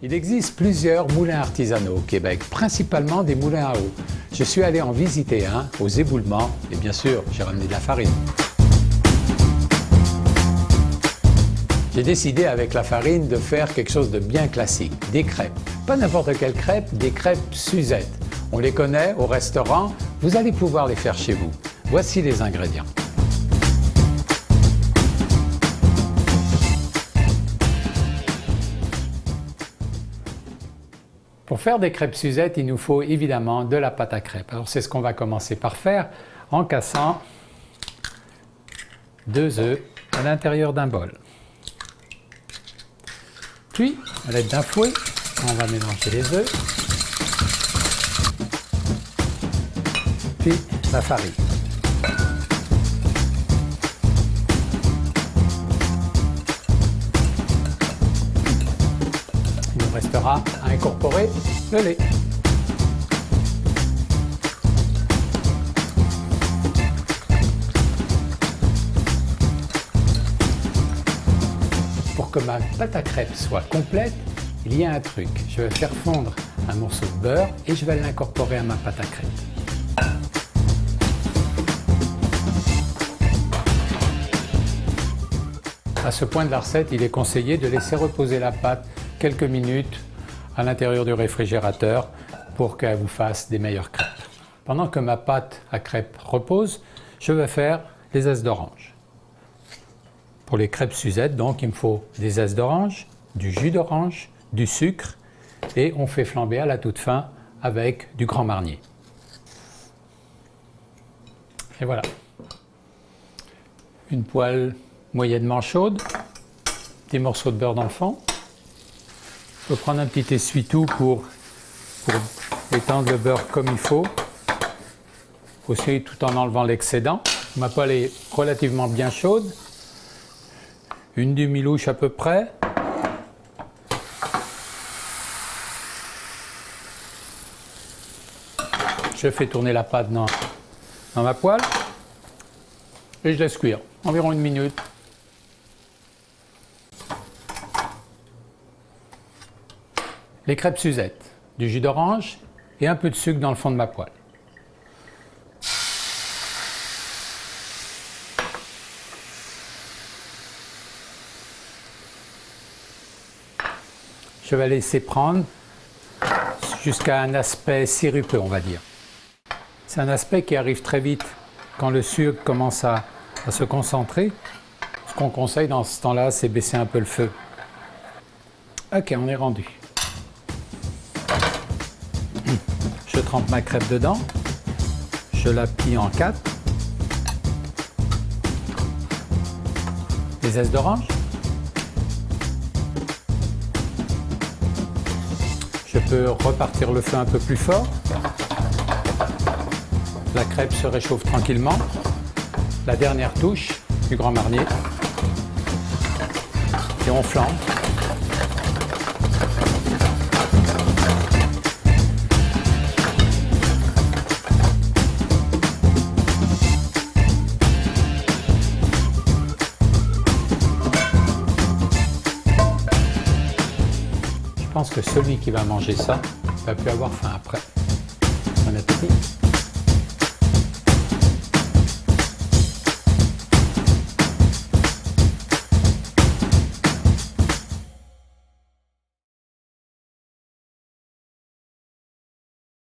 Il existe plusieurs moulins artisanaux au Québec, principalement des moulins à eau. Je suis allé en visiter un aux Éboulements et bien sûr, j'ai ramené de la farine. J'ai décidé avec la farine de faire quelque chose de bien classique, des crêpes. Pas n'importe quelle crêpe, des crêpes Suzette. On les connaît au restaurant, vous allez pouvoir les faire chez vous. Voici les ingrédients. Pour faire des crêpes Suzette, il nous faut évidemment de la pâte à crêpes. Alors c'est ce qu'on va commencer par faire en cassant 2 œufs à l'intérieur d'un bol. Puis, à l'aide d'un fouet, on va mélanger les œufs, puis la farine. Il nous restera à incorporer le lait. Pour que ma pâte à crêpes soit complète, il y a un truc. Je vais faire fondre un morceau de beurre et je vais l'incorporer à ma pâte à crêpes. À ce point de la recette, il est conseillé de laisser reposer la pâte quelques minutes à l'intérieur du réfrigérateur pour qu'elle vous fasse des meilleures crêpes. Pendant que ma pâte à crêpes repose, je vais faire les zestes d'orange. Pour les crêpes Suzette, donc, il me faut des zestes d'orange, du jus d'orange, du sucre et on fait flamber à la toute fin avec du Grand Marnier. Et voilà. Une poêle moyennement chaude, des morceaux de beurre dans le fond. Je peux prendre un petit essuie-tout pour étendre le beurre comme il faut, aussi tout en enlevant l'excédent. Ma poêle est relativement bien chaude, une demi-louche à peu près. Je fais tourner la pâte dans ma poêle et je laisse cuire environ 1 minute. Les crêpes Suzette, du jus d'orange et un peu de sucre dans le fond de ma poêle. Je vais laisser prendre jusqu'à un aspect sirupeux, on va dire. C'est un aspect qui arrive très vite quand le sucre commence à se concentrer. Ce qu'on conseille dans ce temps-là, c'est baisser un peu le feu. Ok, on est rendu. Je trempe ma crêpe dedans, je la plie en 4. Les zestes d'orange. Je peux repartir le feu un peu plus fort. La crêpe se réchauffe tranquillement. La dernière touche du Grand Marnier. Et on flambe. Je pense que celui qui va manger ça va plus avoir faim après. Bon appétit!